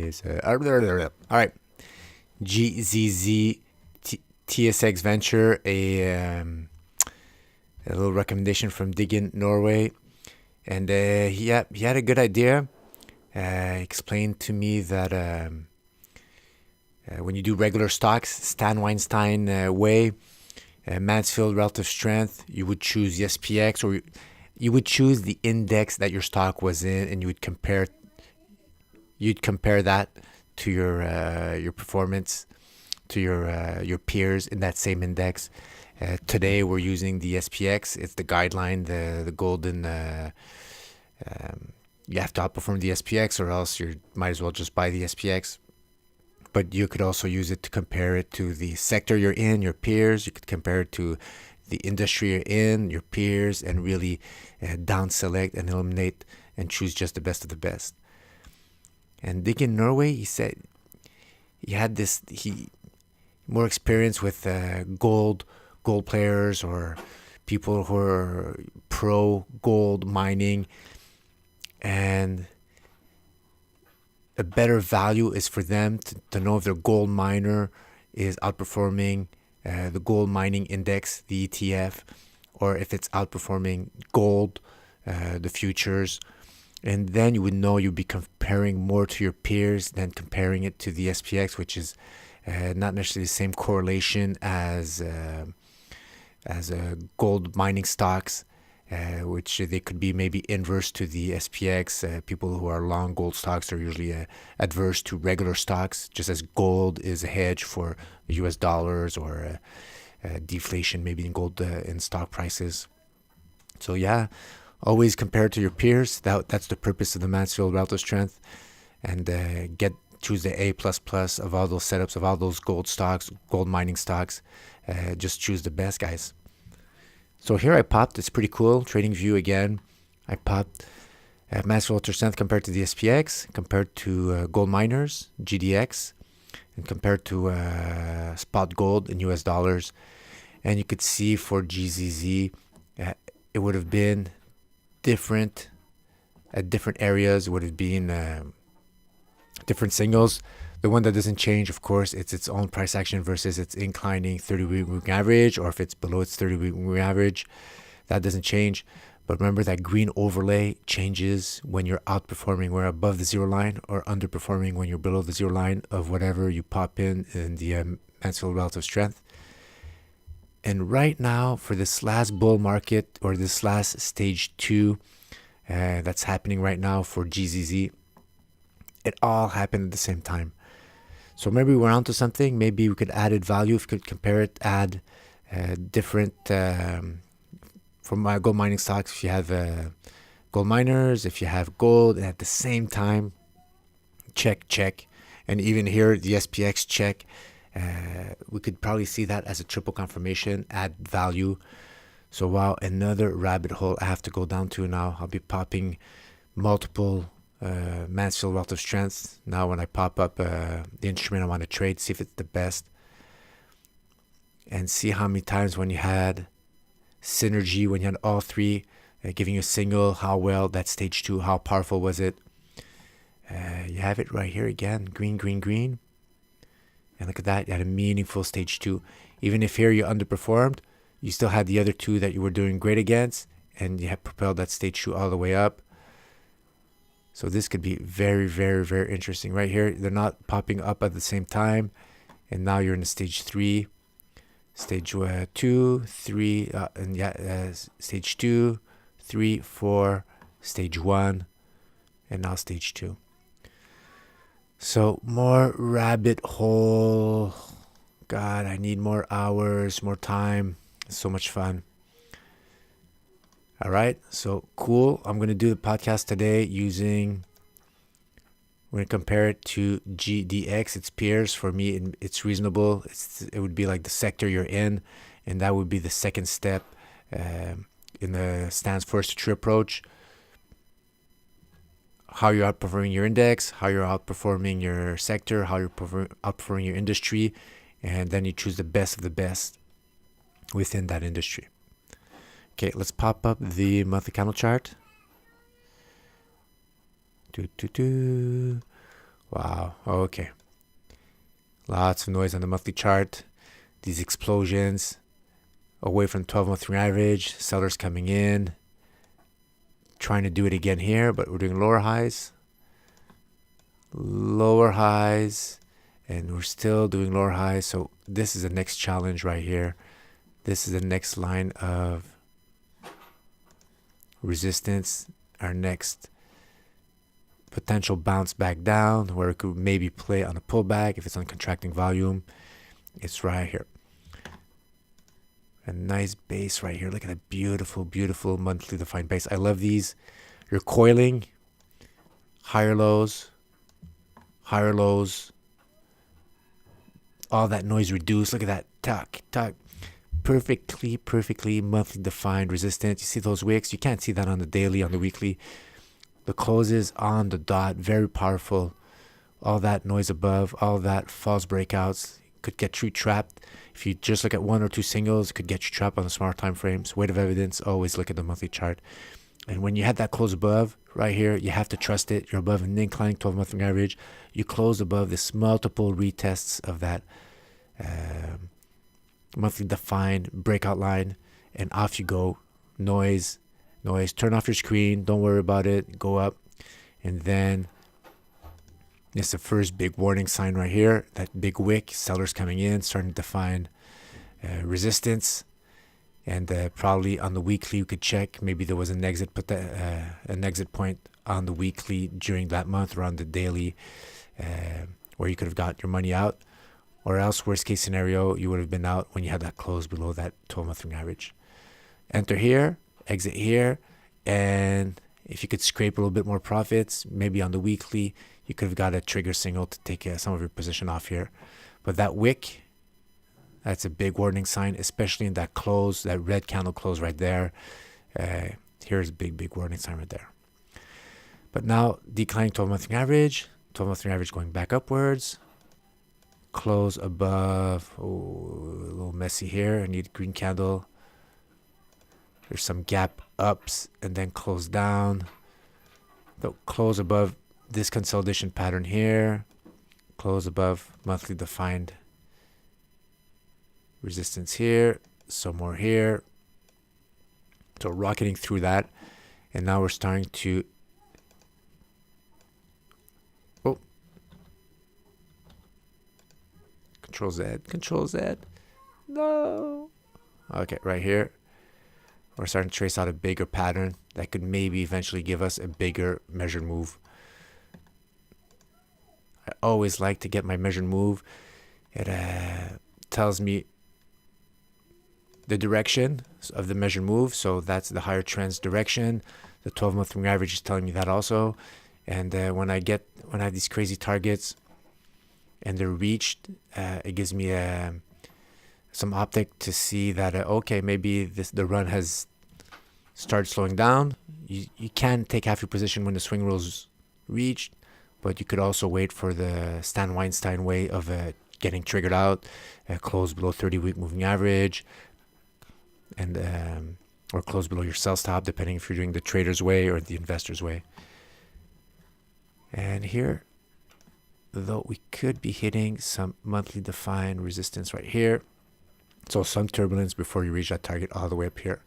is. All right. GZZ TSX Venture, a little recommendation from Diggin Norway. And he had a good idea. Explained to me that when you do regular stocks, Stan Weinstein way, Mansfield relative strength, you would choose the SPX, or you would choose the index that your stock was in, and you would compare that to your performance, to your peers in that same index. Today we're using the SPX. It's the guideline, the golden. You have to outperform the SPX, or else you might as well just buy the SPX. But you could also use it to compare it to the sector you're in, your peers. You could compare it to the industry you're in, your peers, and really down select and eliminate and choose just the best of the best. And Dick in Norway, he said he had more experience with gold players, or people who are pro gold mining, and a better value is for them to know if their gold miner is outperforming the gold mining index, the ETF, or if it's outperforming gold, the futures. And then you would know you'd be comparing more to your peers than comparing it to the SPX, which is not necessarily the same correlation as gold mining stocks, which they could be maybe inverse to the SPX. People who are long gold stocks are usually adverse to regular stocks, just as gold is a hedge for US dollars, or deflation maybe in gold in stock prices. So yeah, always compare to your peers. That's the purpose of the Mansfield relative strength, and choose the A++ of all those setups, of all those gold stocks, gold mining stocks. Just choose the best, guys. So here I popped. It's pretty cool. Trading View again. I popped Mansfield relative strength compared to the SPX, compared to gold miners, GDX, and compared to spot gold in US dollars. And you could see for GZZ, it would have been different at different areas. It would have been different signals. The one that doesn't change, of course, it's its own price action versus its inclining 30-week moving average, or if it's below its 30-week moving average, that doesn't change. But remember that green overlay changes when you're outperforming, we're above the zero line, or underperforming when you're below the zero line of whatever you pop in the Mansfield relative strength. And right now, for this last bull market, or this last stage 2 that's happening right now for GZZ, it all happened at the same time. So maybe we're onto something. Maybe we could add value if we could compare it, add different from my gold mining stocks. If you have gold miners, if you have gold, and at the same time, check. And even here, the SPX check. We could probably see that as a triple confirmation, add value. So wow, another rabbit hole I have to go down to now. I'll be popping multiple Mansfield relative strength now when I pop up the instrument I want to trade, see if it's the best, and see how many times when you had synergy, when you had all three giving you a signal, how well that stage 2, how powerful was it. You have it right here again, green, and look at that, you had a meaningful stage 2. Even if here you underperformed, you still had the other two that you were doing great against, and you have propelled that stage 2 all the way up. So this could be very, very, very interesting. Right here, they're not popping up at the same time. And now you're in the stage 3, stage 2, 3, stage 2, 3, 4, stage 1, and now stage 2. So more rabbit hole. God, I need more hours, more time. It's so much fun. All right, so cool. I'm going to do the podcast today we're going to compare it to GDX, its peers. For me, it's reasonable. It would be like the sector you're in, and that would be the second step in the Stands First to True approach. How you're outperforming your index, how you're outperforming your sector, how you're outperforming your industry, and then you choose the best of the best within that industry. Okay, let's pop up the monthly candle chart. Wow. Okay. Lots of noise on the monthly chart. These explosions away from 12-month moving average. Sellers coming in. Trying to do it again here, but we're doing lower highs. Lower highs. And we're still doing lower highs. So this is the next challenge right here. This is the next line of resistance. Our next potential bounce back down where it could maybe play on a pullback if it's on contracting volume. It's right here. A nice base right here. Look at that beautiful, beautiful monthly defined base. I love these. You're coiling. Higher lows. Higher lows. All that noise reduced. Look at that. Tuck, tuck. Perfectly monthly defined resistance. You see those wicks? You can't see that on the daily, on the weekly. The closes on the dot. Very powerful. All that noise above. All that false breakouts. Could get you trapped. If you just look at one or two singles, it could get you trapped on the smaller time frames. Weight of evidence, always look at the monthly chart. And when you had that close above, right here, you have to trust it. You're above an inclining 12-month moving average. You close above this multiple retests of that monthly defined breakout line, and off you go. Noise. Turn off your screen. Don't worry about it. Go up. And then it's the first big warning sign right here. That big wick, sellers coming in, starting to define resistance. And probably on the weekly, you could check. Maybe there was an exit point on the weekly during that month or on the daily where you could have got your money out. Or else, worst case scenario, you would have been out when you had that close below that 12-month moving average. Enter here, exit here, and if you could scrape a little bit more profits, maybe on the weekly, you could have got a trigger signal to take some of your position off here. But that wick, that's a big warning sign, especially in that close, that red candle close right there. Here's a big warning sign right there. But now, declining 12-month moving average, 12-month moving average going back upwards. Close above. Oh, a little messy here. I need a green candle. There's some gap ups and then close down. So close above this consolidation pattern here. Close above monthly defined resistance here. Some more here. So rocketing through that. And now we're starting to Control Z. No. Okay, right here. We're starting to trace out a bigger pattern that could maybe eventually give us a bigger measured move. I always like to get my measured move. It tells me the direction of the measured move. So that's the higher trend's direction. The 12-month moving average is telling me that also. And when I have these crazy targets, and they're reached, it gives me some optic to see that okay, maybe the run has started slowing down. You can take half your position when the swing rule's reached, but you could also wait for the Stan Weinstein way of getting triggered out, close below 30-week moving average, and or close below your sell stop, depending if you're doing the trader's way or the investor's way. And here, though, we could be hitting some monthly defined resistance right here. So some turbulence before you reach that target all the way up here.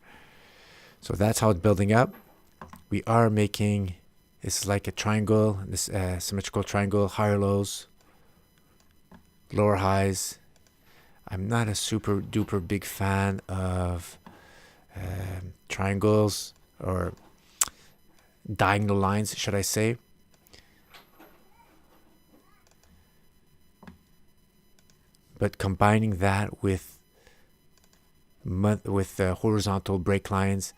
So that's how it's building up. We are making, this is like a triangle, this symmetrical triangle, higher lows, lower highs. I'm not a super duper big fan of triangles or diagonal lines, should I say. But combining that with horizontal break lines,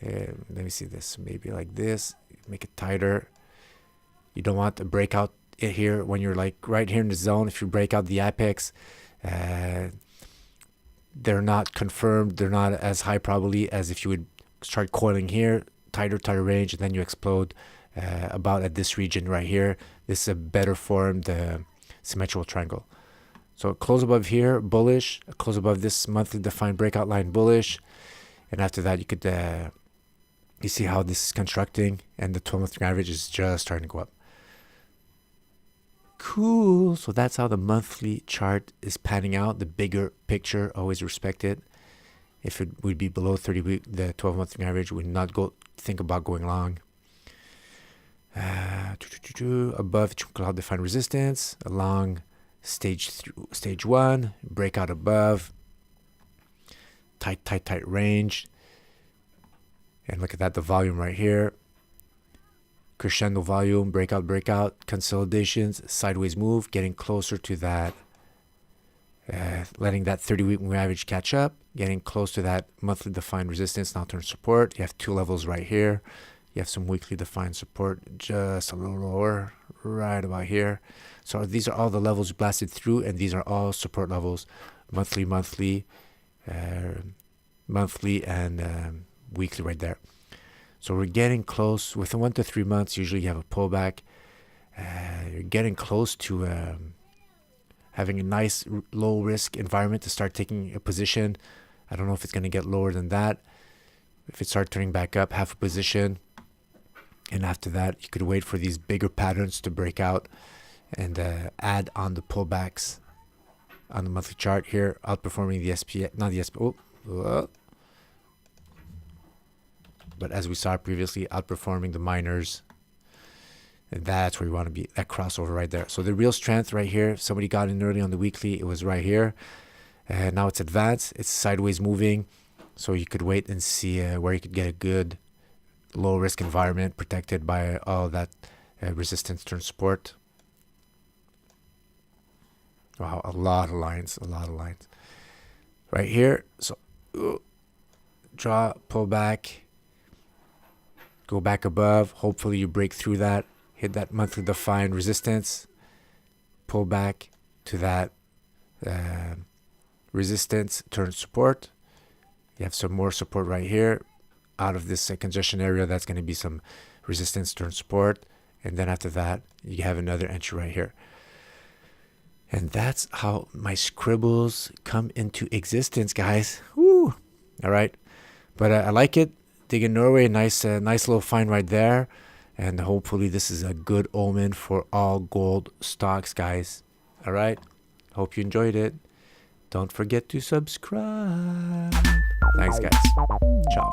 let me see this, maybe like this, make it tighter. You don't want to break out here when you're like right here in the zone. If you break out the apex, they're not confirmed. They're not as high probably as if you would start coiling here, tighter range, and then you explode about at this region right here. This is a better formed symmetrical triangle. So close above here, bullish. Close above this monthly defined breakout line, bullish. And after that, you could you see how this is constructing, and the 12-month average is just starting to go up. Cool. So that's how the monthly chart is panning out. The bigger picture, always respect it. If it would be below 30-week, the 12-month average would not think about going long. Above cloud-defined resistance, along stage 1, breakout above, tight range. And look at that, the volume right here. Crescendo volume, breakout, consolidations, sideways move, getting closer to that, letting that 30-week moving average catch up, getting close to that monthly defined resistance, now turn support. You have 2 levels right here. You have some weekly defined support just a little lower, right about here. So these are all the levels blasted through, and these are all support levels, monthly, and weekly right there. So we're getting close. Within 1 to 3 months, usually you have a pullback. You're getting close to having a nice low risk environment to start taking a position. I don't know if it's going to get lower than that. If it starts turning back up, half a position. And after that, you could wait for these bigger patterns to break out and add on the pullbacks on the monthly chart here, outperforming the SPX, not the SPX. But as we saw previously, outperforming the miners. And that's where you want to be, that crossover right there. So the real strength right here, if somebody got in early on the weekly, it was right here. And now it's advanced, it's sideways moving. So you could wait and see where you could get a good low risk environment protected by all that resistance turn support. Wow, a lot of lines. Right here, so draw, pull back, go back above. Hopefully you break through that, hit that monthly defined resistance, pull back to that resistance, turn support. You have some more support right here. Out of this congestion area, that's going to be some resistance, turn support. And then after that, you have another entry right here. And that's how my scribbles come into existence, guys. Woo! All right. But I like it. Dig in Norway, nice little find right there. And hopefully this is a good omen for all gold stocks, guys. All right. Hope you enjoyed it. Don't forget to subscribe. Thanks, guys. Ciao.